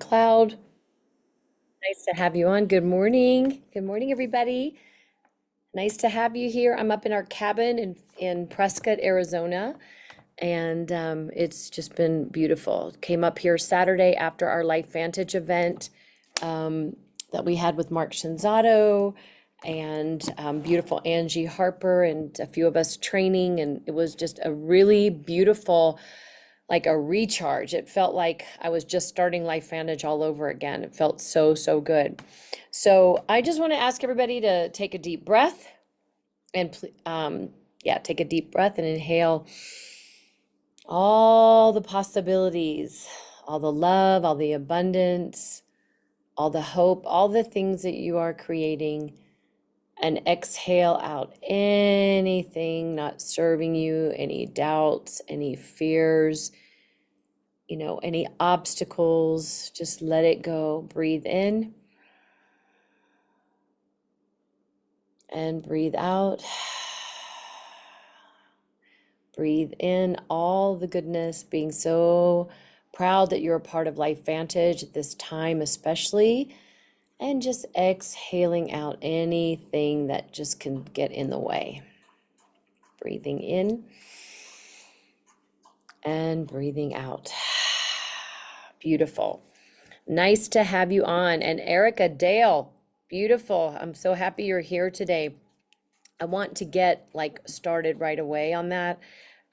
Cloud. Nice to have you on. Good morning. Good morning, everybody. Nice to have you here. I'm up in our cabin in Prescott, Arizona, and it's just been beautiful. Came up here Saturday after our Life Vantage event that we had with Mark Shinzato and beautiful Angie Harper and a few of us training, and it was just a really beautiful, like a recharge. It felt like I was just starting Life Vantage all over again. It felt so, so good. So I just want to ask everybody to take a deep breath and yeah, take a deep breath and inhale all the possibilities, all the love, all the abundance, all the hope, all the things that you are creating, and exhale out anything not serving you, any doubts, any fears, any obstacles. Just let it go. Breathe in and breathe out. Breathe in all the goodness, being so proud that you're a part of Life Vantage at this time, especially, and just exhaling out anything that just can get in the way. Breathing in and breathing out. Beautiful. Nice to have you on. And Erica Dale, beautiful. I'm so happy you're here today. I want to get like started right away on that.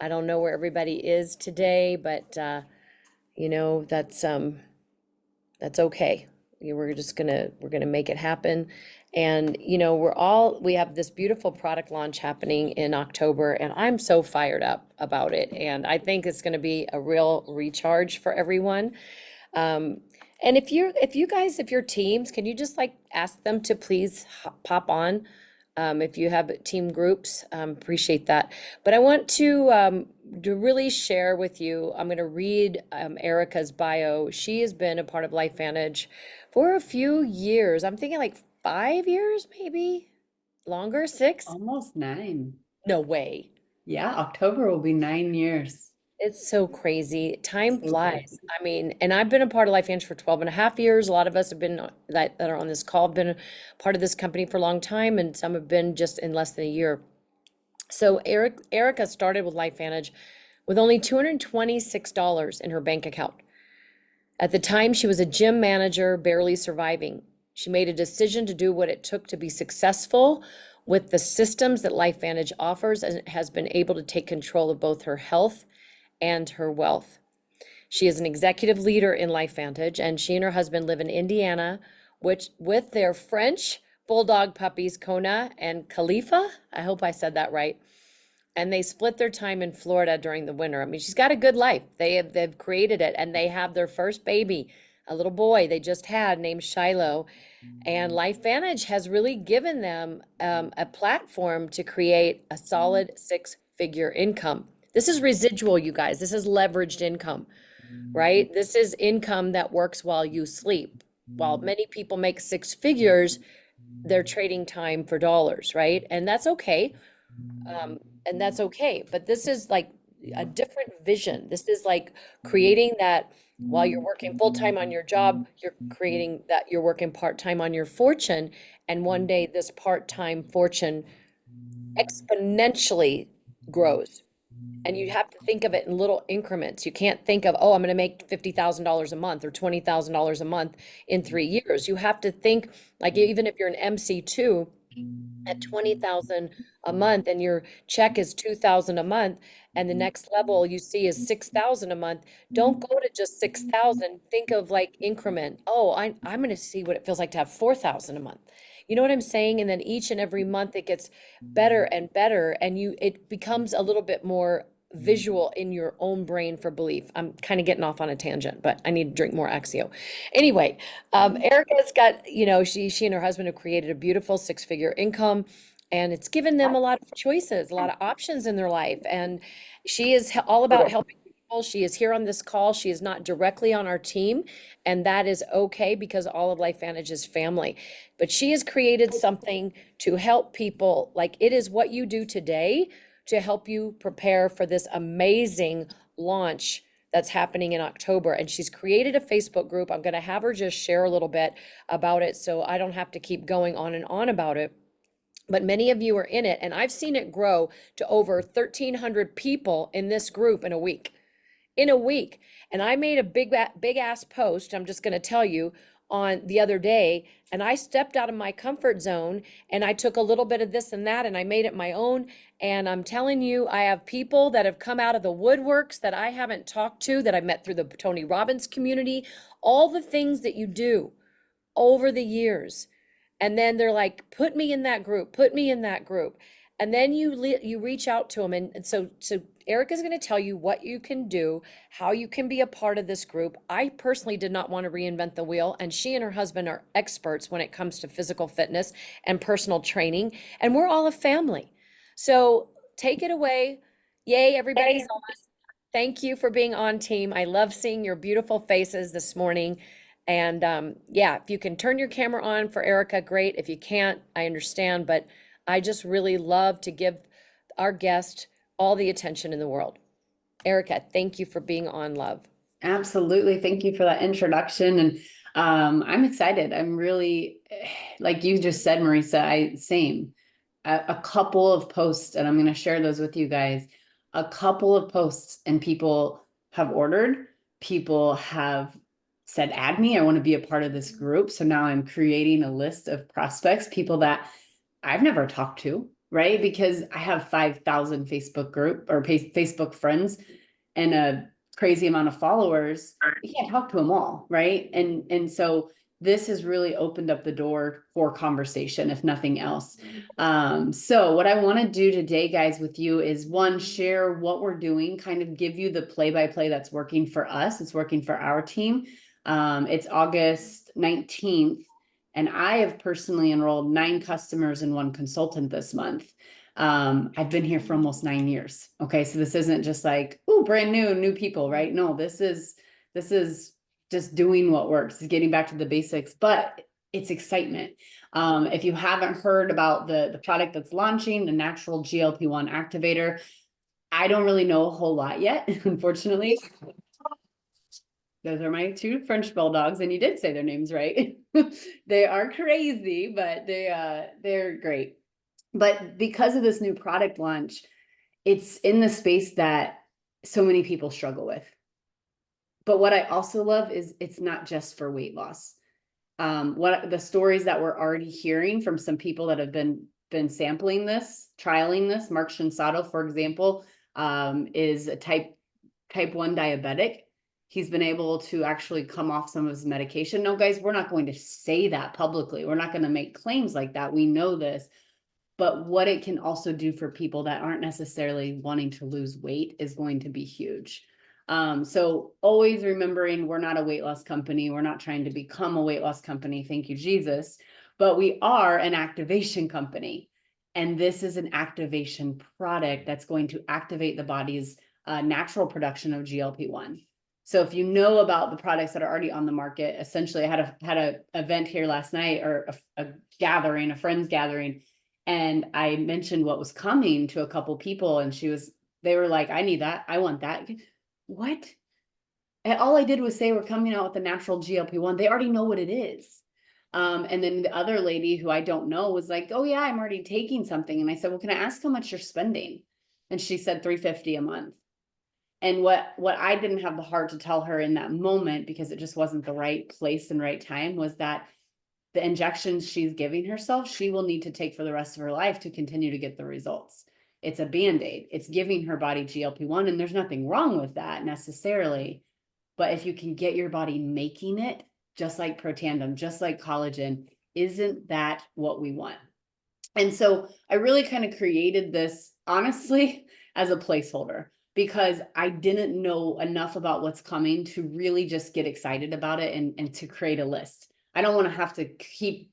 I don't know where everybody is today, but that's okay. We're gonna make it happen. And we have this beautiful product launch happening in October, and I'm so fired up about it. And I think it's gonna be a real recharge for everyone. And if your teams, can you just like ask them to please pop on? If you have team groups, appreciate that. But I want to really share with you, I'm going to read Erica's bio. She has been a part of Life Vantage for a few years. I'm thinking like 5 years, maybe longer, six? Almost 9. No way. Yeah, October will be 9 years. It's so crazy. Time So flies. crazy. I mean, and I've been a part of Life Inch for 12 and a half years. A lot of us have been that are on this call have been a part of this company for a long time, and some have been just in less than a year. So Erica started with Life Vantage with only $226 in her bank account. At the time, she was a gym manager, barely surviving. She made a decision to do what it took to be successful with the systems that Life Vantage offers, and has been able to take control of both her health and her wealth. She is an executive leader in Life Vantage, and she and her husband live in Indiana, which with their French bulldog puppies, Kona and Khalifa. I hope I said that right. And they split their time in Florida during the winter. I mean, she's got a good life. They've created it, and they have their first baby, a little boy they just had named Shiloh. And Life Vantage has really given them a platform to create a solid six-figure income. This is residual, you guys. This is leveraged income, right? This is income that works while you sleep. While many people make six figures, they're trading time for dollars, right? And that's okay. Um, and that's okay. But this is like a different vision. This is like creating that while you're working full time on your job, you're creating that you're working part time on your fortune. And one day this part time fortune exponentially grows. And you have to think of it in little increments. You can't think of, oh, I'm going to make $50,000 a month or $20,000 a month in 3 years. You have to think like even if you're an MC2 at 20,000 a month and your check is 2,000 a month and the next level you see is 6,000 a month, don't go to just 6,000. Think of like increment. Oh, I'm going to see what it feels like to have 4,000 a month. You know what I'm saying? And then each and every month it gets better and better, and it becomes a little bit more visual in your own brain for belief. I'm kind of getting off on a tangent, but I need to drink more Axio. Anyway, Erica's got, she and her husband have created a beautiful six-figure income, and it's given them a lot of choices, a lot of options in their life. And she is all about helping people. She is here on this call. She is not directly on our team, and that is okay because all of Life Vantage is family. But she has created something to help people. Like it is what you do today to help you prepare for this amazing launch that's happening in October. And she's created a Facebook group. I'm going to have her just share a little bit about it so I don't have to keep going on and on about it. But many of you are in it, and I've seen it grow to over 1,300 people in this group in a week. In a week. And I made a big ass post, I'm just going to tell you, on the other day, and I stepped out of my comfort zone and I took a little bit of this and that and I made it my own. And I'm telling you, I have people that have come out of the woodworks that I haven't talked to, that I met through the Tony Robbins community, all the things that you do over the years. And then they're like, put me in that group, put me in that group. And then you reach out to them. And so Erica's going to tell you what you can do, how you can be a part of this group. I personally did not want to reinvent the wheel, and she and her husband are experts when it comes to physical fitness and personal training, and we're all a family. So take it away. Yay, everybody's on. Thank you for being on, team. I love seeing your beautiful faces this morning. And yeah, if you can turn your camera on for Erica, great. If you can't, I understand, but I just really love to give our guest all the attention in the world. Erica, thank you for being on, love. Absolutely. Thank you for that introduction. And I'm excited. I'm really, like you just said, Marisa, same. A couple of posts, and I'm going to share those with you guys. A couple of posts, and people have ordered. People have said, add me. I want to be a part of this group. So now I'm creating a list of prospects, people that I've never talked to, right? Because I have 5,000 Facebook group or Facebook friends and a crazy amount of followers. You can't talk to them all, right? And so this has really opened up the door for conversation, if nothing else. So what I want to do today, guys, with you is one, share what we're doing, kind of give you the play-by-play that's working for us. It's working for our team. It's August 19th. And I have personally enrolled 9 customers and 1 consultant this month. I've been here for almost 9 years. Okay. So this isn't just like, oh, brand new people, right? No, this is just doing what works, getting back to the basics, but it's excitement. If you haven't heard about the product that's launching, the natural GLP-1 activator, I don't really know a whole lot yet, unfortunately. Those are my 2 French bulldogs, and you did say their names right. They are crazy, but they're great. But because of this new product launch, it's in the space that so many people struggle with. But what I also love is it's not just for weight loss. What the stories that we're already hearing from some people that have been sampling this, trialing this, Mark Shinsato, for example, is a type 1 diabetic. He's been able to actually come off some of his medication. No, guys, we're not going to say that publicly. We're not going to make claims like that. We know this. But what it can also do for people that aren't necessarily wanting to lose weight is going to be huge. So always remembering we're not a weight loss company. We're not trying to become a weight loss company. Thank you, Jesus. But we are an activation company. And this is an activation product that's going to activate the body's natural production of GLP-1. So if you know about the products that are already on the market, essentially I had a event here last night, or a gathering, a friends gathering. And I mentioned what was coming to a couple people, and they were like, I need that. I want that. What? And all I did was say, we're coming out with the natural GLP-1. They already know what it is. And then the other lady who I don't know was like, oh yeah, I'm already taking something. And I said, well, can I ask how much you're spending? And she said $350 a month. And what I didn't have the heart to tell her in that moment, because it just wasn't the right place and right time, was that the injections she's giving herself, she will need to take for the rest of her life to continue to get the results. It's a Band-Aid. It's giving her body GLP-1, and there's nothing wrong with that necessarily. But if you can get your body making it, just like Protandim, just like collagen, isn't that what we want? And so I really kind of created this, honestly, as a placeholder, because I didn't know enough about what's coming to really just get excited about it and to create a list. I don't want to have to keep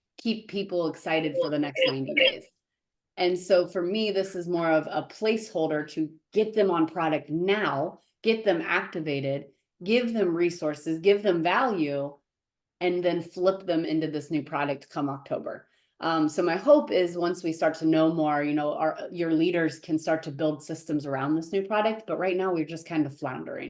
people excited for the next 90 days. And so for me, this is more of a placeholder to get them on product now, get them activated, give them resources, give them value, and then flip them into this new product come October. So my hope is once we start to know more, your leaders can start to build systems around this new product. But right now we're just kind of floundering.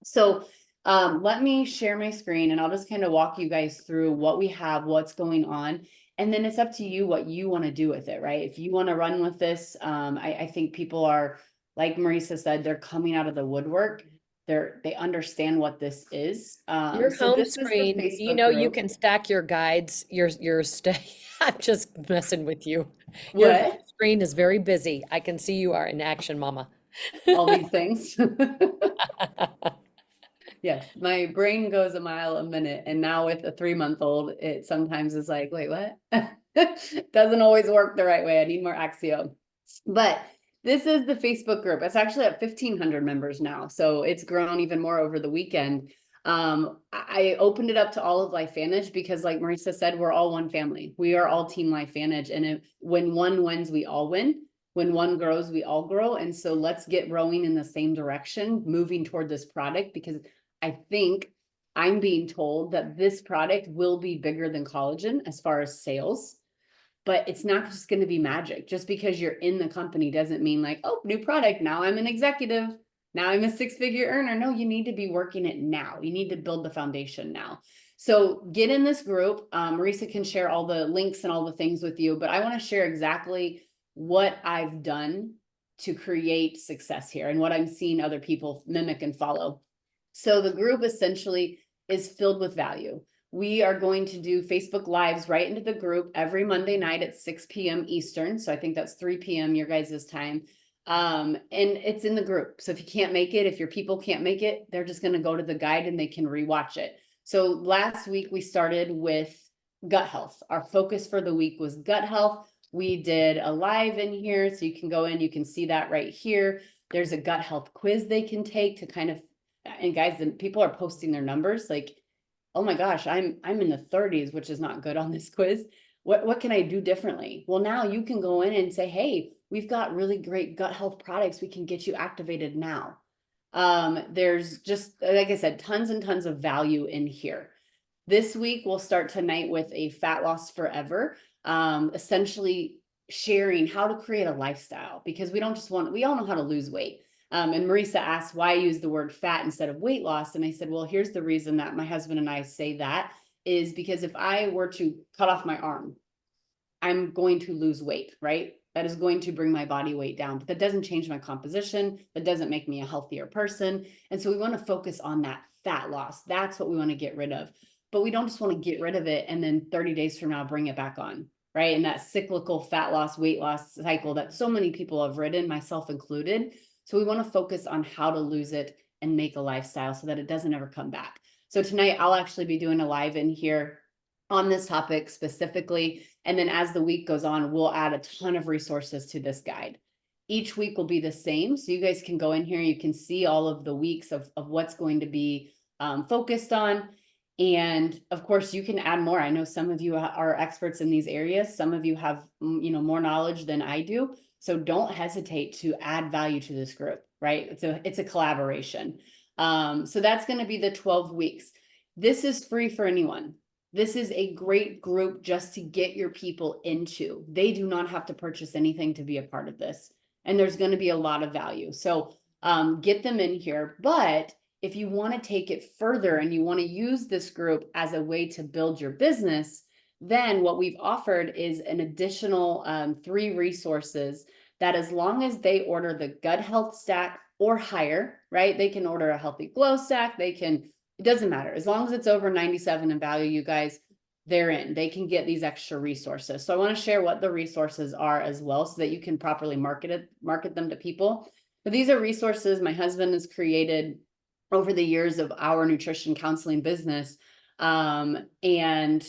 So let me share my screen and I'll just kind of walk you guys through what we have, what's going on. And then it's up to you what you want to do with it, right? If you want to run with this, I think people are, like Marisa said, they're coming out of the woodwork. They understand what this is. Your So home this is the screen, you Facebook know, you group. can stack your guides, your stay. I'm just messing with you. Your home What? screen is very busy. I can see you are in action, mama. All these things. Yes, my brain goes a mile a minute, and now with a 3-month-old, it sometimes is like, wait, what? Doesn't always work the right way. I need more Axio. But this is the Facebook group. It's actually at 1,500 members now, so it's grown even more over the weekend. I opened it up to all of LifeVantage because, like Marisa said, we're all one family. We are all Team LifeVantage, and when one wins, we all win. When one grows, we all grow. And so let's get rowing in the same direction, moving toward this product, because I think I'm being told that this product will be bigger than collagen as far as sales, but it's not just going to be magic. Just because you're in the company doesn't mean like, oh, new product. Now I'm an executive. Now I'm a 6-figure earner. No, you need to be working it now. You need to build the foundation now. So get in this group. Marisa can share all the links and all the things with you, but I want to share exactly what I've done to create success here and what I'm seeing other people mimic and follow. So the group essentially is filled with value. We are going to do Facebook Lives right into the group every Monday night at 6 p.m. Eastern. So I think that's 3 p.m. your guys' time. And it's in the group. So if you can't make it, if your people can't make it, they're just going to go to the guide and they can rewatch it. So last week we started with gut health. Our focus for the week was gut health. We did a live in here. So you can go in, you can see that right here. There's a gut health quiz they can take to kind of, and guys, people are posting their numbers like, oh my gosh, I'm in the 30s, which is not good on this quiz. What can I do differently? Well, now you can go in and say, hey, we've got really great gut health products. We can get you activated now. There's just, like I said, tons and tons of value in here. This week, we'll start tonight with a fat loss forever, essentially sharing how to create a lifestyle, because we don't just want, we all know how to lose weight. And Marisa asked why I use the word fat instead of weight loss. And I said, well, here's the reason that my husband and I say that is because if I were to cut off my arm, I'm going to lose weight, right? That is going to bring my body weight down, but that doesn't change my composition. That doesn't make me a healthier person. And so we want to focus on that fat loss. That's what we want to get rid of. But we don't just want to get rid of it and then 30 days from now bring it back on, right? And that cyclical fat loss, weight loss cycle that so many people have ridden, myself included. So we want to focus on how to lose it and make a lifestyle so that it doesn't ever come back. So tonight I'll actually be doing a live in here on this topic specifically. And then as the week goes on, we'll add a ton of resources to this guide. Each week will be the same. So you guys can go in here, you can see all of the weeks of what's going to be focused on. And of course, you can add more. I know some of you are experts in these areas. Some of you have, more knowledge than I do. So don't hesitate to add value to this group, right? It's a collaboration. So that's going to be the 12 weeks. This is free for anyone. This is a great group just to get your people into. They do not have to purchase anything to be a part of this. And there's going to be a lot of value. So get them in here. But if you want to take it further and you want to use this group as a way to build your business, then what we've offered is an additional 3 resources that as long as they order the gut health stack or higher, right? They can order a healthy glow stack. It doesn't matter. As long as it's over 97 in value, you guys, they're in. They can get these extra resources. So I want to share what the resources are as well so that you can properly market them to people. But these are resources my husband has created over the years of our nutrition counseling business. And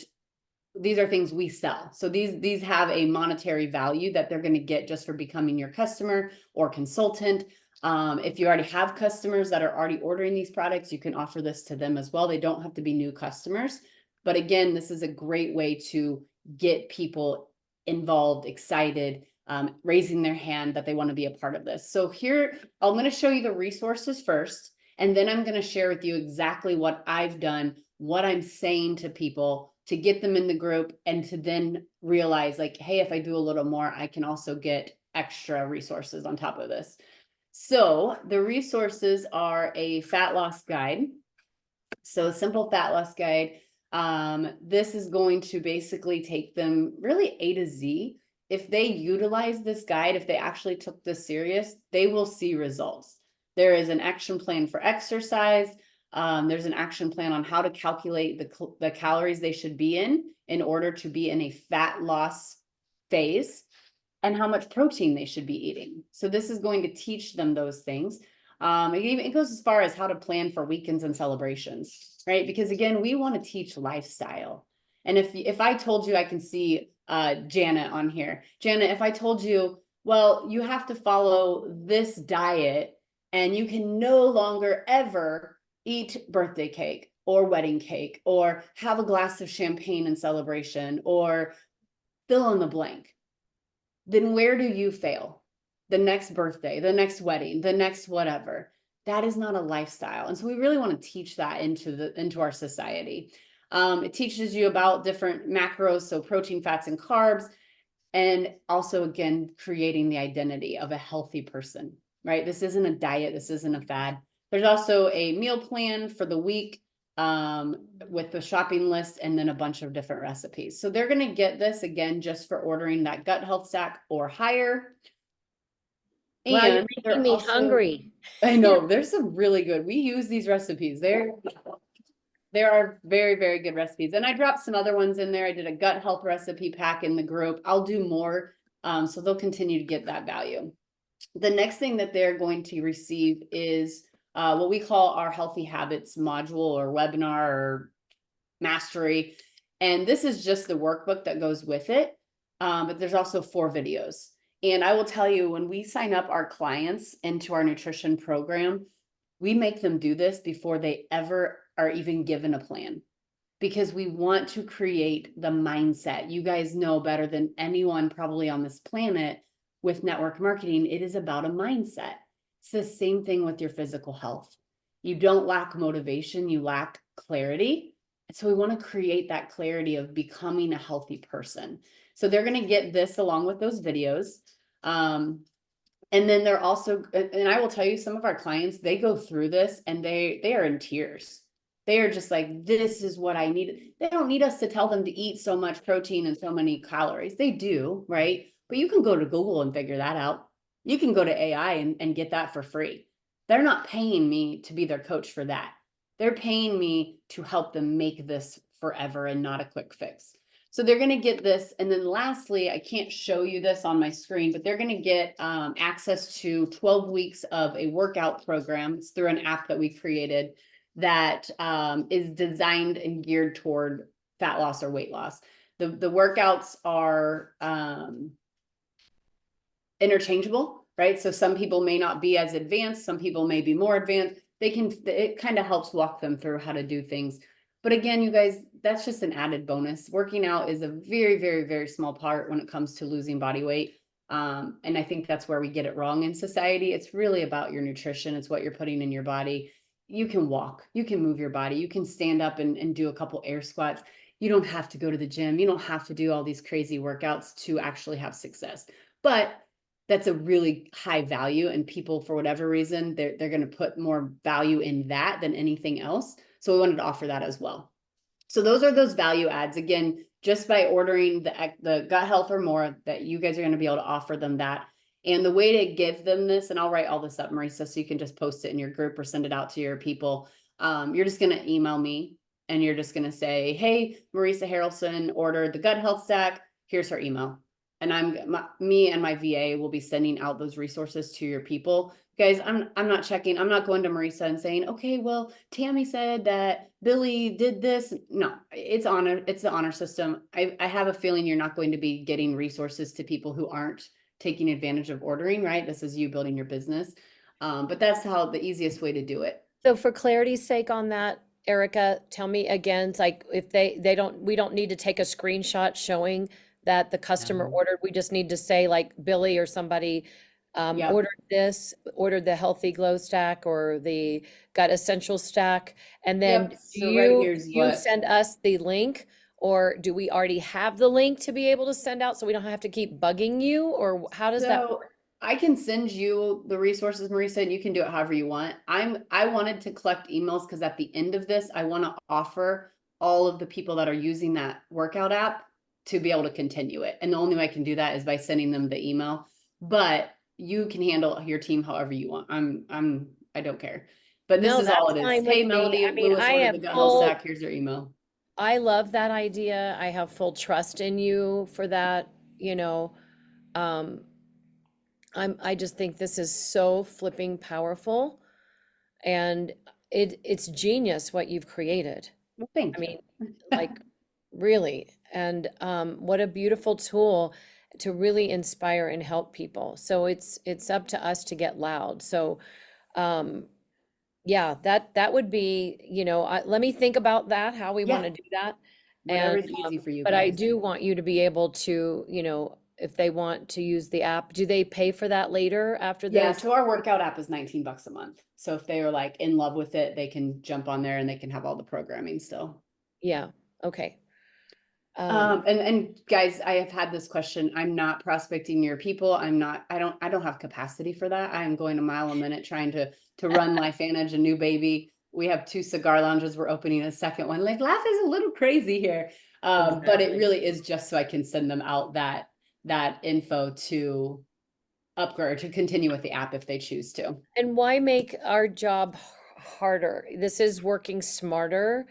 these are things we sell. So these have a monetary value that they're going to get just for becoming your customer or consultant. If you already have customers that are already ordering these products, you can offer this to them as well. They don't have to be new customers. But again, this is a great way to get people involved, excited, raising their hand that they want to be a part of this. So here, I'm going to show you the resources first, and then I'm going to share with you exactly what I've done, what I'm saying to people to get them in the group and to then realize like, hey, if I do a little more, I can also get extra resources on top of this. So the resources are a fat loss guide. So simple fat loss guide. This is going to basically take them really A to Z. If they utilize this guide, if they actually took this serious, they will see results. There is an action plan for exercise. There's an action plan on how to calculate the calories they should be in order to be in a fat loss phase, and how much protein they should be eating. So this is going to teach them those things. It goes as far as how to plan for weekends and celebrations, right? Because again, we want to teach lifestyle. And if I told you, I can see Janet on here. Janet, if I told you, well, you have to follow this diet and you can no longer ever eat birthday cake or wedding cake or have a glass of champagne in celebration or fill in the blank, then where do you fail? The next birthday, the next wedding, the next whatever. That is not a lifestyle. And so we really want to teach that into our society. It teaches you about different macros, so protein, fats, and carbs, and also, again, creating the identity of a healthy person, right? This isn't a diet. This isn't a fad. There's also a meal plan for the week with the shopping list and then a bunch of different recipes. So they're going to get this again just for ordering that gut health stack or higher. Wow, you're And making they're me also, hungry. I know there's some really good. We use these recipes. There are very, very good recipes. And I dropped some other ones in there. I did a gut health recipe pack in the group. I'll do more. So they'll continue to get that value. The next thing that they're going to receive is what we call our healthy habits module or webinar or mastery. And this is just the workbook that goes with it. But there's also 4 videos. And I will tell you, when we sign up our clients into our nutrition program, we make them do this before they ever are even given a plan, because we want to create the mindset. You guys know better than anyone probably on this planet with network marketing, it is about a mindset. It's the same thing with your physical health. You don't lack motivation, you lack clarity. So we want to create that clarity of becoming a healthy person. So they're going to get this along with those videos. And then they're also, and I will tell you, some of our clients, they go through this and they are in tears. They are just like, this is what I need. They don't need us to tell them to eat so much protein and so many calories. They do, right? But you can go to Google and figure that out. You can go to AI and get that for free. They're not paying me to be their coach for that. They're paying me to help them make this forever and not a quick fix. So they're going to get this. And then lastly, I can't show you this on my screen, but they're going to get access to 12 weeks of a workout program. It's through an app that we created that is designed and geared toward fat loss or weight loss. The workouts are interchangeable, right? So some people may not be as advanced, some people may be more advanced. It kind of helps walk them through how to do things. But again, you guys, that's just an added bonus. Working out is a very, very, very small part when it comes to losing body weight. And I think that's where we get it wrong in society. It's really about your nutrition. It's what you're putting in your body. You can walk, you can move your body, you can stand up and do a couple air squats. You don't have to go to the gym. You don't have to do all these crazy workouts to actually have success. But that's a really high value, and people, for whatever reason, they're going to put more value in that than anything else. So we wanted to offer that as well. So those are those value adds. Again, just by ordering the gut health or more, that you guys are going to be able to offer them that. And the way to give them this, and I'll write all this up, Marisa, so you can just post it in your group or send it out to your people. You're just going to email me and you're just going to say, hey, Marisa Harelson ordered the gut health stack. Here's her email. And me and my VA will be sending out those resources to your people. Guys, I'm not checking. I'm not going to Marisa and saying, okay, well, Tammy said that Billy did this. No, it's the honor system. I have a feeling you're not going to be getting resources to people who aren't taking advantage of ordering, right? This is you building your business. But that's how the easiest way to do it. So for clarity's sake on that, Erica, tell me again, it's like if we don't need to take a screenshot showing that the customer No. ordered. We just need to say like Billy or somebody Yep. ordered the Healthy Glow Stack or the Gut Essential Stack. And then Yep. So right here's you what. send us the link, or do we already have the link to be able to send out so we don't have to keep bugging you, or how does that So work? I can send you the resources, Marisa, and you can do it however you want. I wanted to collect emails because at the end of this, I want to offer all of the people that are using that workout app to be able to continue it. And the only way I can do that is by sending them the email. But you can handle your team however you want. I don't care. But this No, is all that's it is. fine Hey, with me. Melody, I mean, Lewis I ordered have the gut health full, stack. Here's their email. I love that idea. I have full trust in you for that, you know. Um, I just think this is so flipping powerful, and it's genius what you've created. Well, I thank you. mean, like really, and what a beautiful tool to really inspire and help people. So it's up to us to get loud. So um, yeah, that would be, let me think about that, how we want Yeah, to do that. And, whatever's easy for you but I guys. do want you to be able to, if they want to use the app, do they pay for that later after Yeah, this? so our workout app is 19 bucks a month. So if they are like in love with it, they can jump on there and they can have all the programming still. Yeah, okay. Um, And guys, I have had this question. I'm not prospecting your people. I don't have capacity for that. I am going a mile a minute trying to run LifeVantage, a new baby. We have 2 cigar lounges. We're opening a second one. Like life is a little crazy here. But it exactly. really is just so I can send them out that info to upgrade, to continue with the app if they choose to. And why make our job harder? This is working smarter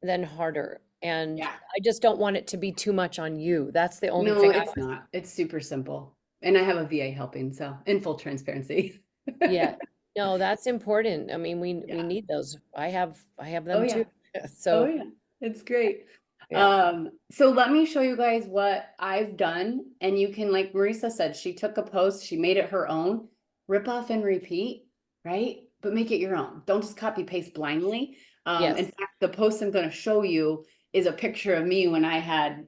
than harder. And Yeah. I just don't want it to be too much on you. That's the only No, thing I it's was, not. It's super simple. And I have a VA helping, so in full transparency. yeah. No, that's important. I mean, we Yeah. need those. I have Oh them yeah. too. Oh So, yeah. It's great. yeah. So let me show you guys what I've done. And you can, like Marisa said, she took a post, she made it her own, rip off and repeat, right? But make it your own. Don't just copy paste blindly. In Yes. fact, the post I'm going to show you is a picture of me when I had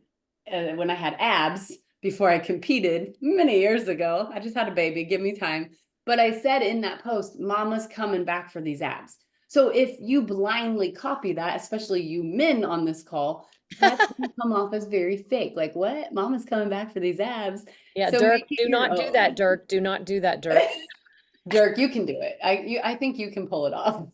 abs before I competed many years ago. I just had a baby, give me time. But I said in that post, mama's coming back for these abs. So if you blindly copy that, especially you men on this call, that's gonna come off as very fake. Like, what? Mama's coming back for these abs. Yeah, So make Dirk, it do your not do that, own. Dirk. Do not do that, Dirk. Dirk, you can do it. I think you can pull it off.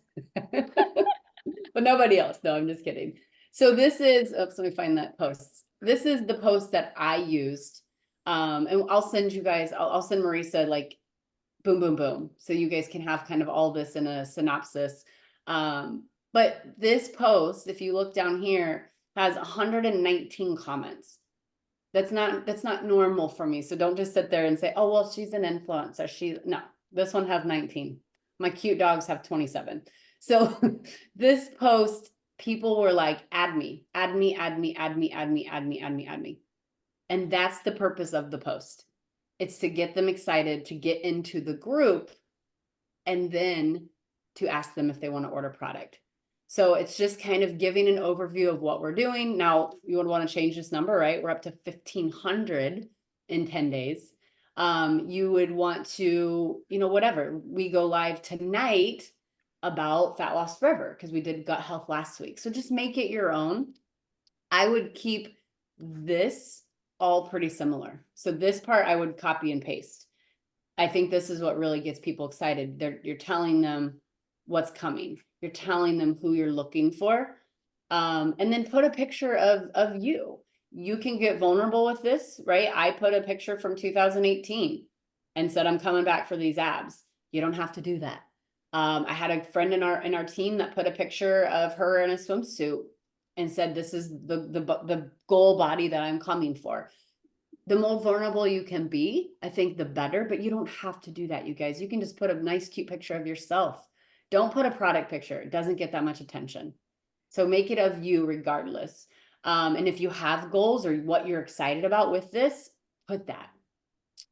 But nobody else. No, I'm just kidding. So this is, oops, let me find that post. This is the post that I used. And I'll send you guys, I'll send Marisa like boom, boom, boom. So you guys can have kind of all this in a synopsis. But this post, if you look down here, has 119 comments. That's not normal for me. So don't just sit there and say, oh, well, she's an influencer. No, this one has 19. My cute dogs have 27. So this post, people were like, add me, add me, add me, add me, add me, add me, add me, add me. And that's the purpose of the post. It's to get them excited to get into the group and then to ask them if they want to order product. So it's just kind of giving an overview of what we're doing. Now, you would want to change this number, right? We're up to 1,500 in 10 days. You would want to, whatever. We go live tonight about Fat Loss Forever because we did gut health last week. So just make it your own. I would keep this all pretty similar. So this part I would copy and paste. I think this is what really gets people excited. You're telling them what's coming. You're telling them who you're looking for. And then put a picture of you. You can get vulnerable with this, right? I put a picture from 2018 and said, I'm coming back for these abs. You don't have to do that. I had a friend in our team that put a picture of her in a swimsuit and said, this is the goal body that I'm coming for. The more vulnerable you can be, I think the better, but you don't have to do that, you guys. You can just put a nice, cute picture of yourself. Don't put a product picture. It doesn't get that much attention. So make it of you regardless. And if you have goals or what you're excited about with this, put that.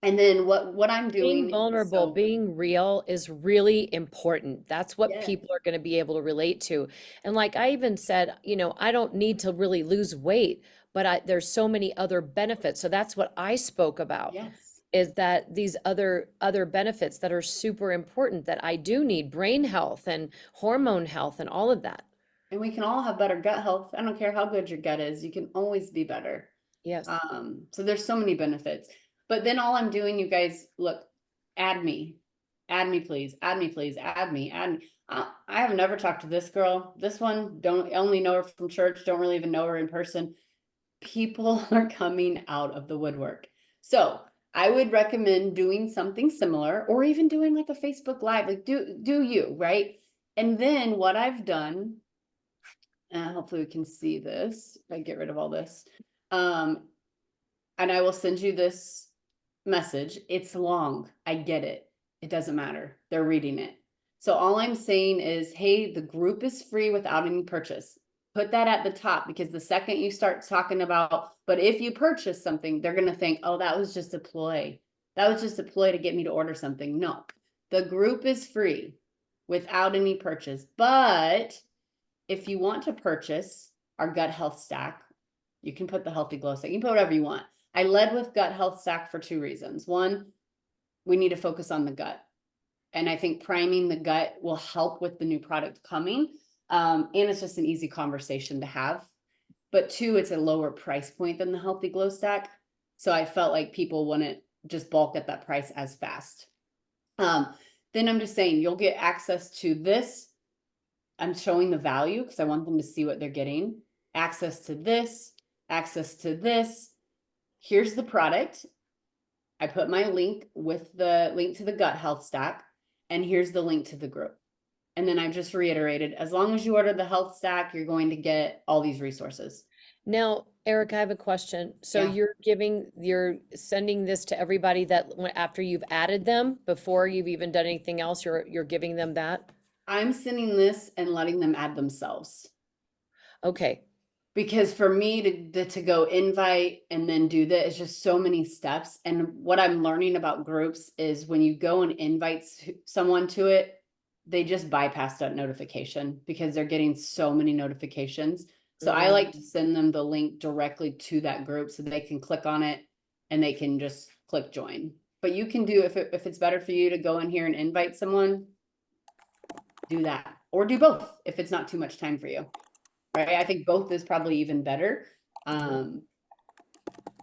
And then what I'm Being doing is vulnerable, so, being real is really important. That's what yes, people are going to be able to relate to. And like I even said, I don't need to really lose weight, but there's so many other benefits. So that's what I spoke about, yes. is that these other benefits that are super important that I do need, brain health and hormone health and all of that. And we can all have better gut health. I don't care how good your gut is. You can always be better. Yes. So there's so many benefits. But then all I'm doing, you guys, look, add me, please, add me, please, add me, add me. I have never talked to this girl. This one, don't only know her from church, don't really even know her in person. People are coming out of the woodwork. So I would recommend doing something similar, or even doing like a Facebook Live, like do you, right? And then what I've done, hopefully we can see this, if I get rid of all this. And I will send you this message. It's long. I get it. It doesn't matter. They're reading it. So all I'm saying is, hey, the group is free without any purchase. Put that at the top, because the second you start talking about, but if you purchase something, they're going to think, oh, that was just a ploy. That was just a ploy to get me to order something. No, the group is free without any purchase. But if you want to purchase our gut health stack, you can put the healthy glow stack. You can put whatever you want. I led with gut health stack for 2 reasons. One, we need to focus on the gut. And I think priming the gut will help with the new product coming. And it's just an easy conversation to have. But 2, it's a lower price point than the healthy glow stack. So I felt like people wouldn't just bulk at that price as fast. Then I'm just saying, you'll get access to this. I'm showing the value because I want them to see what they're getting. Access to this, access to this. Here's the product. I put my link with the link to the gut health stack, and here's the link to the group. And then I've just reiterated, as long as you order the health stack, you're going to get all these resources. Now, Eric, I have a question. So Yeah. you're sending this to everybody that after you've added them, before you've even done anything else, you're giving them that? I'm sending this and letting them add themselves. Okay. Because for me to go invite and then do that, it's just so many steps. And what I'm learning about groups is when you go and invite someone to it, they just bypass that notification because they're getting so many notifications. So I like to send them the link directly to that group so they can click on it and they can just click join. But you can do, if it's better for you to go in here and invite someone, do that, or do both if it's not too much time for you. Right? I think both is probably even better. And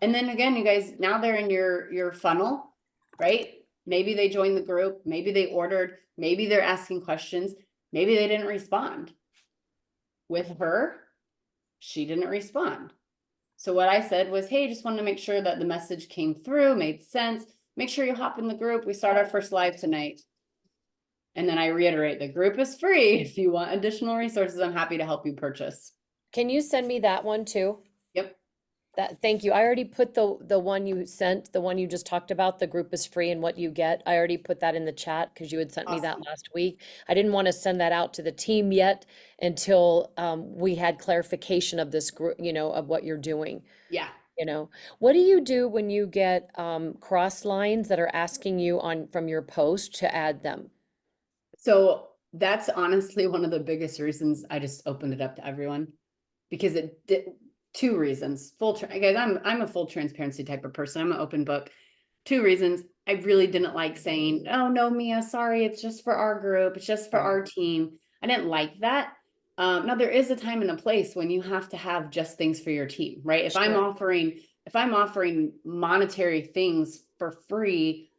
then again, you guys, now they're in your funnel, right? Maybe they joined the group, maybe they ordered, maybe they're asking questions, maybe they didn't respond. With her, she didn't respond. So what I said was, hey, just wanted to make sure that the message came through, made sense. Make sure you hop in the group. We start our first live tonight. And then I reiterate, the group is free. If you want additional resources, I'm happy to help you purchase. Can you send me that one too? Yep. Thank you. I already put the one you sent, the one you just talked about, the group is free and what you get. I already put that in the chat because you had sent me that Awesome. last week. I didn't want to send that out to the team yet until we had clarification of this group, of what you're doing. Yeah. What do you do when you get cross lines that are asking you from your post to add them? So that's honestly one of the biggest reasons I just opened it up to everyone, because it did 2 reasons. Guys, I'm a full transparency type of person. I'm an open book. 2 reasons. I really didn't like saying, oh no, Mia, sorry, it's just for our group, it's just for our team. I didn't like that. Now there is a time and a place when you have to have just things for your team, right? If I'm offering monetary things for free,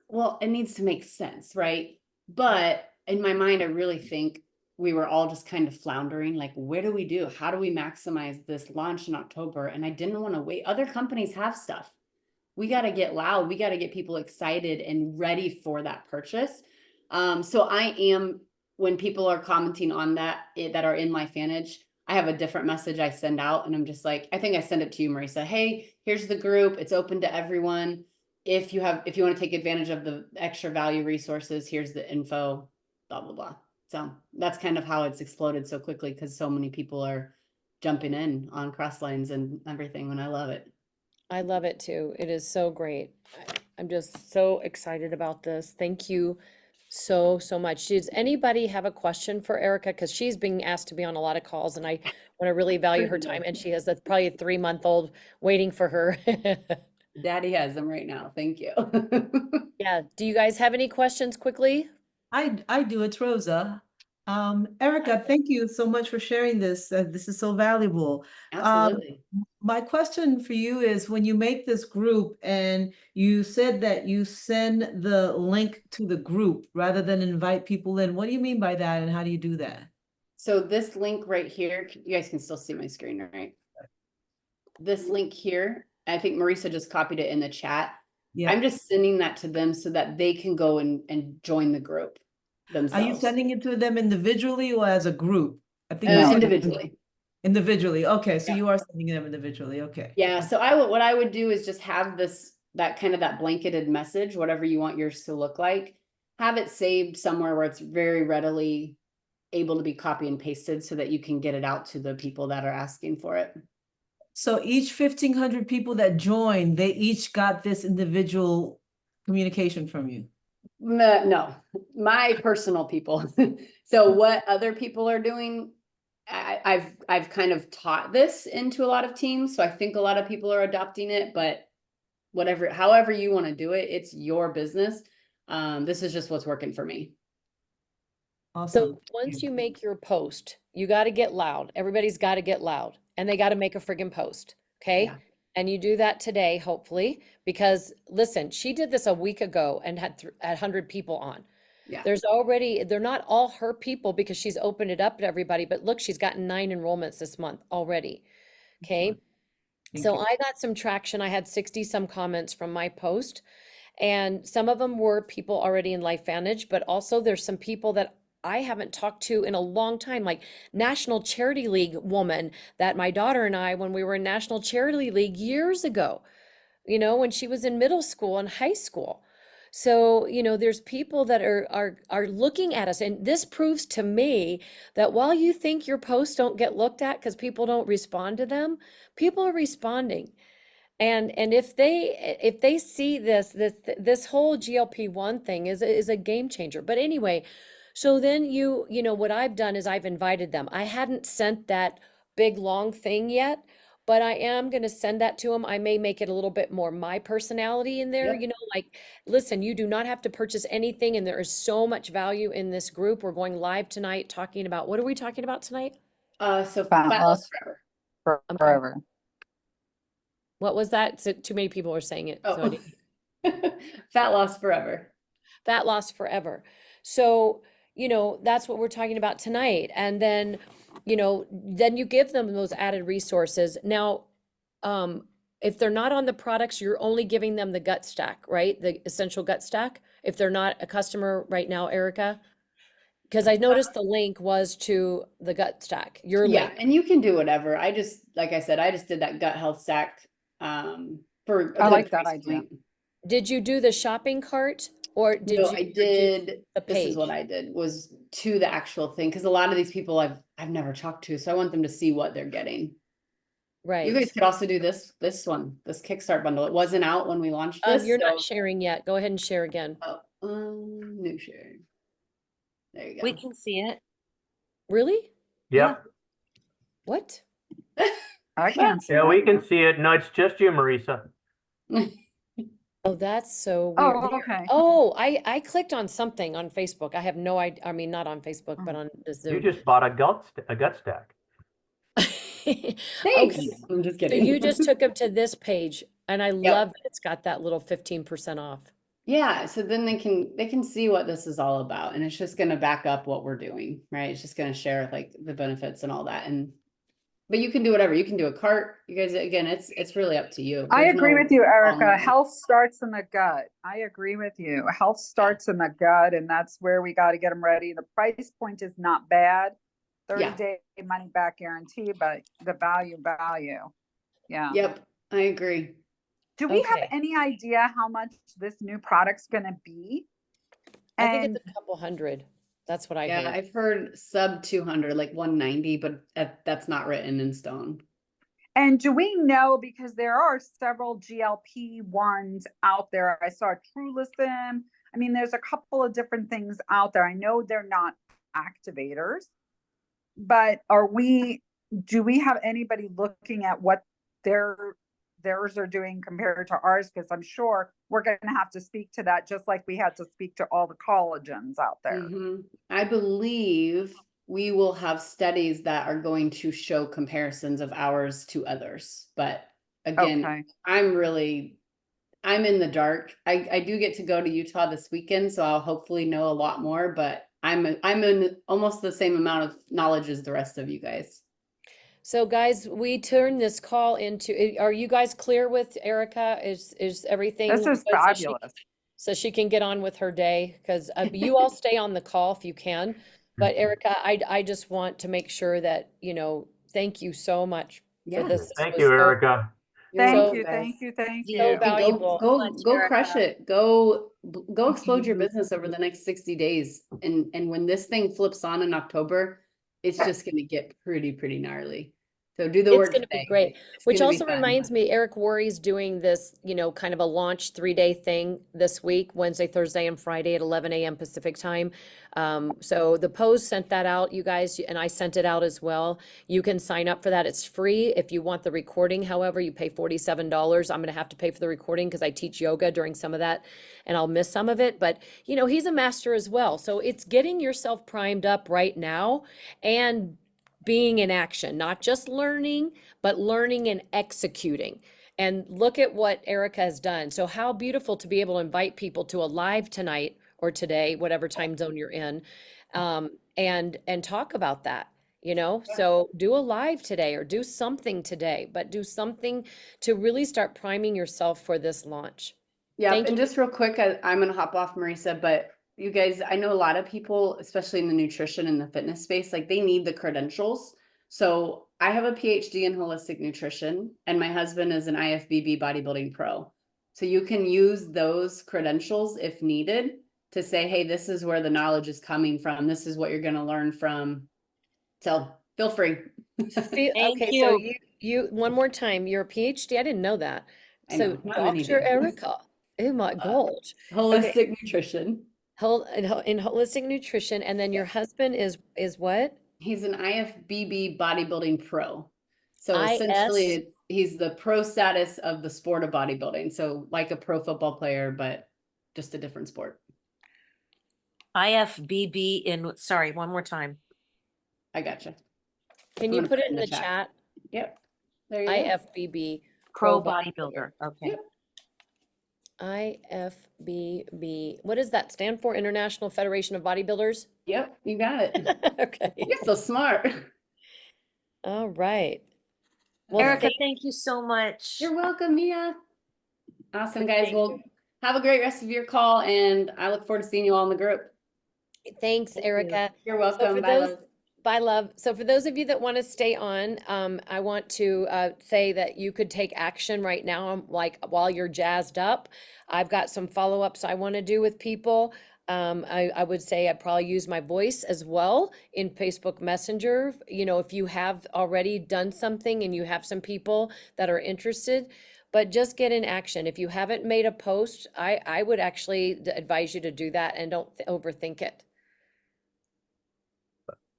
well, it needs to make sense, right? But in my mind, I really think we were all just kind of floundering, like, where do we do? How do we maximize this launch in October? And I didn't want to wait. Other companies have stuff. We got to get loud. We got to get people excited and ready for that purchase. So I am, when people are commenting on that, that are in my fanage, I have a different message I send out, and I'm just like, I think I send it to you, Marisa. Hey, here's the group. It's open to everyone. If you want to take advantage of the extra value resources, here's the info, blah, blah, blah. So that's kind of how it's exploded so quickly, because so many people are jumping in on Crosslines and everything, and I love it. I love it too. It is so great. I'm just so excited about this. Thank you so, so much. Does anybody have a question for Erica? Because she's being asked to be on a lot of calls and I want to really value her time. And she has probably a 3-month-old waiting for her. Daddy has them right now. Thank you. Yeah. Do you guys have any questions quickly? I do. It's Rosa. Erica, thank you so much for sharing this. This is so valuable. Absolutely. my question for you is, when you make this group and you said that you send the link to the group rather than invite people in, what do you mean by that and how do you do that? So this link right here, you guys can still see my screen, right? This link here, I think Marisa just copied it in the chat. Yeah. I'm just sending that to them so that they can go and join the group Are you themselves. sending it to them individually or as a group? I think you said Individually. individually. Okay, so Yeah. you are sending them individually. Okay. Yeah, so what I would do is just have that kind of that blanketed message, whatever you want yours to look like, have it saved somewhere where it's very readily able to be copy and pasted so that you can get it out to the people that are asking for it. So each 1,500 people that joined, they each got this individual communication from you. No, my personal people. So what other people are doing, I've kind of taught this into a lot of teams. So I think a lot of people are adopting it, but however you want to do it, it's your business. This is just what's working for me. Awesome. So once you make your post, you got to get loud. Everybody's got to get loud and they got to make a friggin' post. Okay. Yeah. And you do that today, hopefully, because listen, she did this a week ago and had 100 people on. Yeah. They're not all her people because she's opened it up to everybody, but look, she's gotten 9 enrollments this month already. Okay. Thank So you. I got some traction. I had 60 some comments from my post, and some of them were people already in LifeVantage, but also there's some people that I haven't talked to in a long time, like National Charity League woman that my daughter and I, when we were in National Charity League years ago, when she was in middle school and high school. So, there's people that are looking at us, and this proves to me that while you think your posts don't get looked at because people don't respond to them, people are responding. And if they see this whole GLP-1 thing is a game changer. But anyway, so then what I've done is I've invited them. I hadn't sent that big long thing yet, but I am going to send that to them. I may make it a little bit more my personality in there, Yep. like, listen, you do not have to purchase anything, and there is so much value in this group. We're going live tonight talking about, what are we talking about tonight? So Fat fat loss loss forever. forever. What was that? So too many people are saying it. So I didn't. Fat loss forever. Fat loss forever. So, that's what we're talking about tonight. And then, then you give them those added resources. Now, if they're not on the products, you're only giving them the gut stack, right? The essential gut stack. If they're not a customer right now, Erica, because I noticed the link was to the gut stack, your Yeah, link. and you can do whatever. Like I said, I just did that gut health stack for a I good like that price idea. point. Did you do the shopping cart or did No, you I do did. the This is what page? I did was to the actual thing, because a lot of these people I've never talked to, so I want them to see what they're getting. You Right. guys could also do this one, this Kickstart bundle. It wasn't out when we launched this. You're not so- sharing yet. Go ahead and share again. New share. There you go. We can see it. Really? Yep. What? I can't see Yeah, it. we can see it. No, it's just you, Marisa. Oh, that's so weird. Oh, okay. Oh, I clicked on something on Facebook. I have no idea. I mean, not on Facebook, but on the You Zoom. just bought a gut stack. Thanks. Okay. I'm just So kidding. you just took them to this page, and I Yep. love that it's got that little 15% off. Yeah, so then they can see what this is all about, and it's just gonna back up what we're doing, right? It's just gonna share like the benefits and all that, but you can do whatever. You can do a cart. You guys, again, it's really up to you. I There's agree no with you, wrong Erica. way. Health starts in the gut. I agree with you. Health starts in the gut, and that's where we got to get them ready. The price point is not bad. 30-day money back guarantee, but the value. Yeah. Yep, I agree. Do we have Okay. any idea how much this new product's going to be? I think And it's a couple hundred. That's what I Yeah, heard. I've heard sub 200, like 190, but that's not written in stone. And do we know, because there are several GLP-1s out there. I saw Trulicin. I mean, there's a couple of different things out there. I know they're not activators, but do we have anybody looking at what theirs are doing compared to ours? Because I'm sure we're going to have to speak to that, just like we had to speak to all the collagens out there. I believe we will have studies that are going to show comparisons of ours to others. But again, Okay. I'm in the dark. I do get to go to Utah this weekend, so I'll hopefully know a lot more, but I'm in almost the same amount of knowledge as the rest of you guys. So guys, we turn this call into, are you guys clear with Erica? Is everything This is good fabulous. so she can get on with her day? Because you all stay on the call if you can. But Erica, I just want to make sure that, thank you so much for Yeah. this. This Thank was you, so- Erica. You're Thank welcome, you, guys. thank you, thank So you. And valuable. go crush it. Go explode your you. business over the next 60 days. And when this thing flips on in October, it's just gonna get pretty gnarly. So do the It's work going to be today. great. It's Which gonna be also fun. reminds me, Eric Worre's doing this, kind of a launch 3-day thing this week, Wednesday, Thursday, and Friday at 11 a.m. Pacific time. So the Pose sent that out, you guys, and I sent it out as well. You can sign up for that. It's free. If you want the recording, however, you pay $47. I'm going to have to pay for the recording because I teach yoga during some of that and I'll miss some of it. But, he's a master as well. So it's getting yourself primed up right now and being in action, not just learning, but learning and executing. And look at what Erica has done. So how beautiful to be able to invite people to a live tonight or today, whatever time zone you're in, and talk about that. So do a live today or do something today, but do something to really start priming yourself for this launch. Yep, Thank and you. just real quick, I'm gonna hop off, Marisa, but you guys, I know a lot of people, especially in the nutrition and the fitness space, like they need the credentials. So I have a PhD in holistic nutrition, and my husband is an IFBB bodybuilding pro. So you can use those credentials if needed to say, hey, this is where the knowledge is coming from. This is what you're gonna learn from. So feel free. Thank Okay, so you one more time, you're a PhD. I didn't know that. I So know, not many Dr. do. Erica, oh my gosh. Okay, Holistic nutrition. in holistic nutrition, and then your husband is what? He's an IFBB bodybuilding pro. So IS? essentially, he's the pro status of the sport of bodybuilding. So like a pro football player, but just a different sport. IFBB sorry, one more time. I gotcha. Can I'm you gonna put it in the chat? Yep. There you go. IFBB. Pro bodybuilder. Okay. Yep. IFBB. What does that stand for? International Federation of Bodybuilders? Yep, you got it. Okay. You're so smart. All right. Well, Erica, thank you so much. You're welcome, Mia. Awesome, guys. Well, have a great rest of your call, and I look forward to seeing you all in the group. thanks, Thank you. Erica. You're So welcome. for Bye, those, love. bye, love. So for those of you that want to stay on, I want to say that you could take action right now, like while you're jazzed up. I've got some follow-ups I want to do with people. I would say I'd probably use my voice as well in Facebook Messenger. If you have already done something and you have some people that are interested, but just get in action. If you haven't made a post, I would actually advise you to do that and don't overthink it.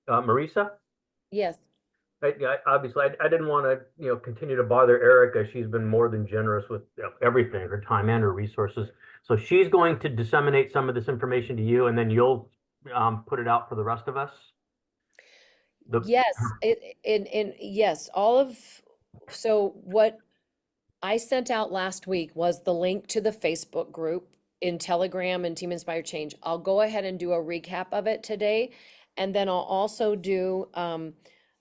Marisa? Yes. Obviously, I didn't want to, continue to bother Erica. She's been more than generous with everything, her time and her resources. So she's going to disseminate some of this information to you, and then you'll put it out for the rest of us. Yes, yes, so what I sent out last week was the link to the Facebook group in Telegram and Team Inspire Change. I'll go ahead and do a recap of it today. And then I'll also do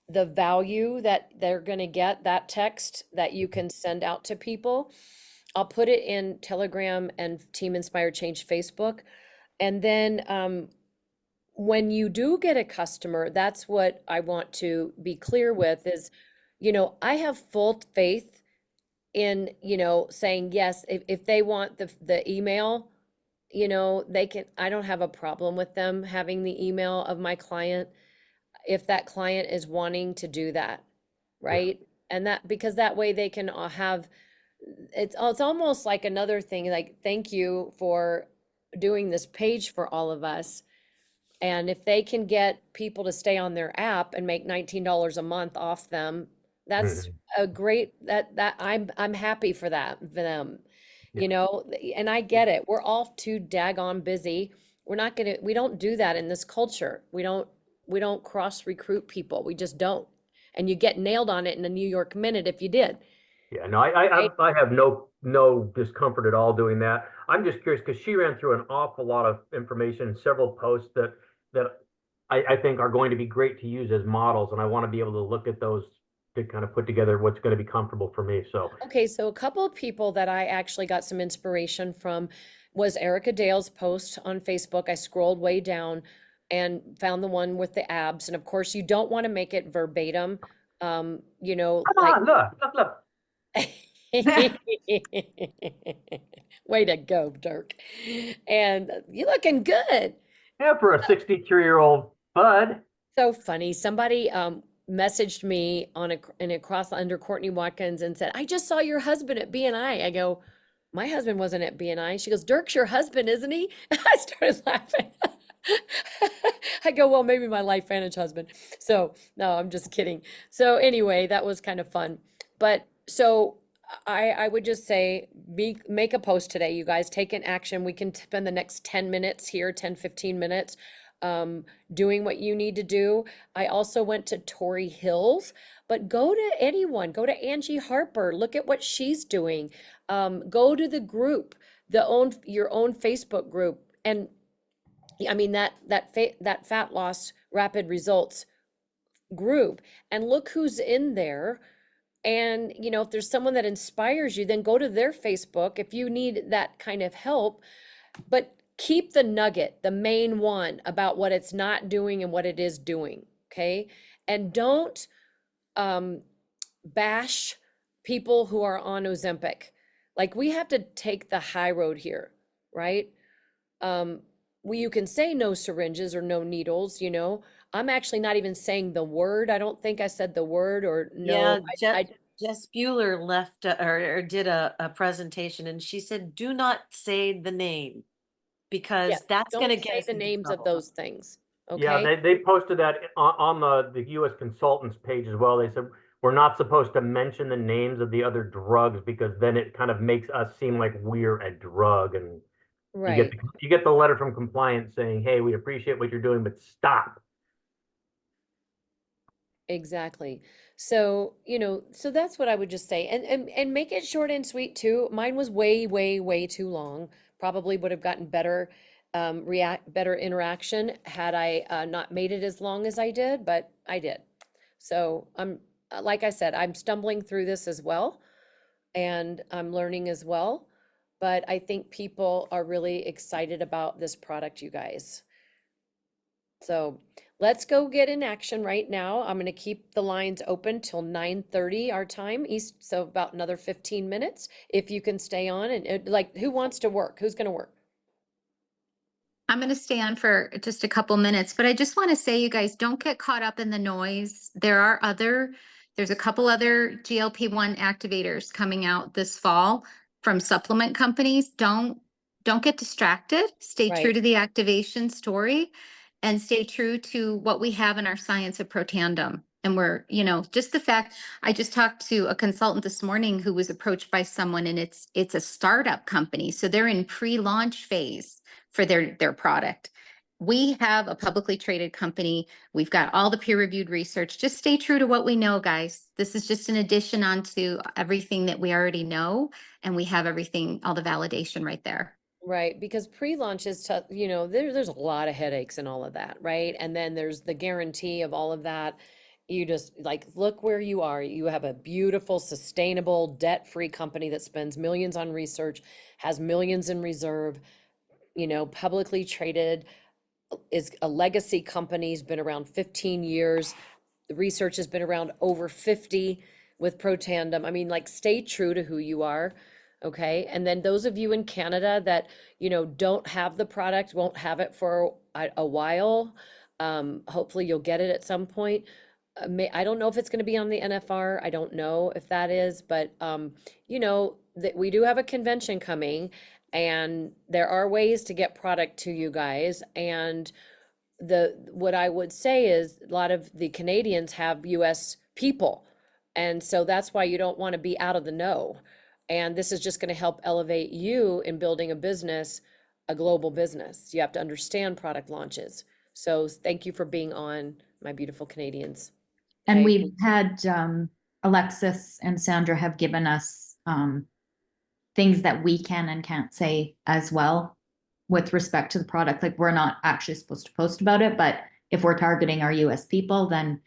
the value that they're going to get, that text that you can send out to people. I'll put it in Telegram and Team Inspire Change Facebook. And then when you do get a customer, that's what I want to be clear with is, I have full faith in, saying, yes, if they want the email, they can, I don't have a problem with them having the email of my client if that client is wanting to do that, right? And that, because that way they can have, it's almost like another thing, like, thank you for doing this page for all of us. And if they can get people to stay on their app and make $19 a month off them, that's a great, that I'm happy for that, for them, and I get it. We're all too daggone busy. We don't do that in this culture. We don't, cross recruit people. We just don't. And you get nailed on it in a New York minute if you did. Yeah, no, I have no discomfort at all doing that. I'm just curious because she ran through an awful lot of information, several posts that I think are going to be great to use as models, and I want to be able to look at those to kind of put together what's going to be comfortable for me. So Okay, so a couple of people that I actually got some inspiration from was Erica Dale's post on Facebook. I scrolled way down and found the one with the abs. And of course, you don't want to make it verbatim. You know, come like on, look. way to go, Dirk. And you looking good. Yeah, for a 63-year-old bud. So funny. Somebody messaged me on a cross under Courtney Watkins and said, I just saw your husband at BNI. I go, my husband wasn't at BNI. She goes, Dirk's your husband, isn't he? I started laughing. I go, well, maybe my LifeVantage husband. So no, I'm just kidding. So anyway, that was kind of fun. But so I would just say make a post today, you guys. Take an action. We can spend the next 10 minutes here, 10, 15 minutes doing what you need to do. I also went to Tori Hills, but go to anyone, go to Angie Harper, look at what she's doing. Go to the group, your own Facebook group. And I mean, that fat loss rapid results group, and look who's in there. And, you know, if there's someone that inspires you, then go to their Facebook if you need that kind of help. But keep the nugget, the main one, about what it's not doing and what it is doing. Okay. And don't bash people who are on Ozempic. Like, we have to take the high road here, right? You can say no syringes or no needles, you know. I'm actually not even saying the word. I don't think I said the word, or Yeah, no. Jess Bueller left or did a presentation, and she said, do not say the name because Yeah, that's going to don't get say us the into names of trouble. those things, Yeah, okay? they posted that on the US consultants page as well. They said we're not supposed to mention the names of the other drugs because then it kind of makes us seem like we're a drug, and Right, you get the letter from compliance saying, hey, we appreciate what you're doing, but stop. exactly. So, you know, so that's what I would just say. And make it short and sweet too. Mine was way too long. Probably would have gotten better better interaction had I not made it as long as I did, but I did. So I'm like I said, I'm stumbling through this as well, and I'm learning as well. But I think people are really excited about this product, you guys. So let's go get in action right now. I'm gonna keep the lines open till 9:30 our time east, so about another 15 minutes. If you can stay on, and like, who wants to work? Who's gonna work? I'm going to stay on for just a couple minutes, but I just want to say, you guys, don't get caught up in the noise. There's a couple other GLP-1 activators coming out this fall from supplement companies. Don't get distracted. Stay true Right, to the activation story and stay true to what we have in our science of protandem. And just the fact, I just talked to a consultant this morning who was approached by someone, and it's a startup company. So they're in pre-launch phase for their product. We have a publicly traded company. We've got all the peer-reviewed research. Just stay true to what we know, guys. This is just an addition onto everything that we already know, and we have everything, all the validation right there. right, because pre-launch is tough, you know, there's a lot of headaches and all of that, right? And then there's the guarantee of all of that. You just, like, look where you are. You have a beautiful, sustainable, debt-free company that spends millions on research, has millions in reserve, you know, publicly traded, is a legacy company, has been around 15 years. The research has been around over 50 with Protandem. I mean, like, stay true to who you are, okay? And then those of you in Canada that, you know, don't have the product, won't have it for a while, hopefully you'll get it at some point. I don't know if it's going to be on the NFR. I don't know if that is, but you know, that we do have a convention coming, and there are ways to get product to you guys. And what I would say is a lot of the Canadians have US people. And so that's why you don't want to be out of the know. And this is just going to help elevate you in building a business, a global business. You have to understand product launches. So thank you for being on, my beautiful Canadians. And Okay. we've had, Alexis and Sandra have given us, things that we can and can't say as well with respect to the product. Like, we're not actually supposed to post about it, but if we're targeting our US people, then,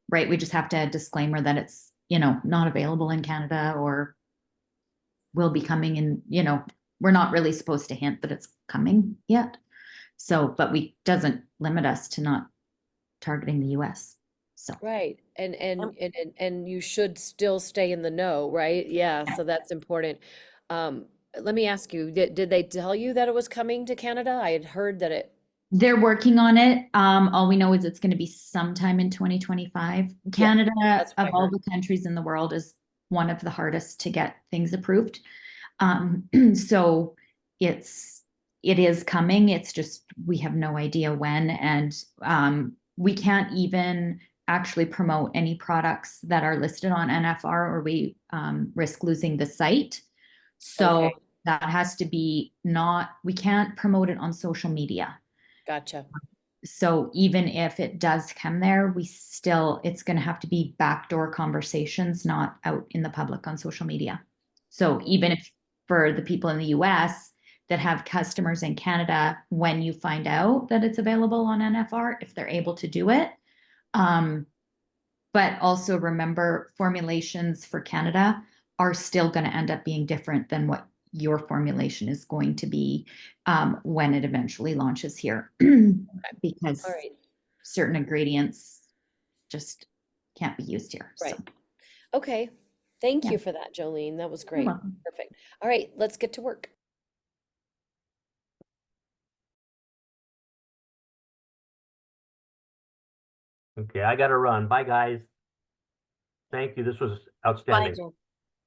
right, we just have to add a disclaimer that it's, not available in Canada or will be coming in, we're not really supposed to hint that it's coming yet. So, but we doesn't limit us to not targeting the US. So, Right. And you should still stay in the know, right? Yeah, so that's important. Let me ask you, did they tell you that it was coming to Canada? I had heard that it, they're working on it. All we know is it's going to be sometime in 2025. Canada, that's what of I all heard. the countries in the world, is one of the hardest to get things approved. So it is coming. It's just we have no idea when, and we can't even actually promote any products that are listed on NFR, or we risk losing the site. So Okay. that has to be not. We can't promote it on social media. Gotcha. So even if it does come there, it's going to have to be backdoor conversations, not out in the public on social media. So even if for the people in the US that have customers in Canada, when you find out that it's available on NFR, if they're able to do it. But also remember, formulations for Canada are still going to end up being different than what your formulation is going to be when it eventually launches here, because All right. certain ingredients just can't be used here. Right. So, Okay. Thank Yeah. you for that, Jolene. That was you're great. welcome. Perfect. All right, let's get to work. Okay, I gotta run. Bye, guys. Thank you. This was Bye, outstanding. Jen.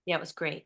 Yeah, it was great.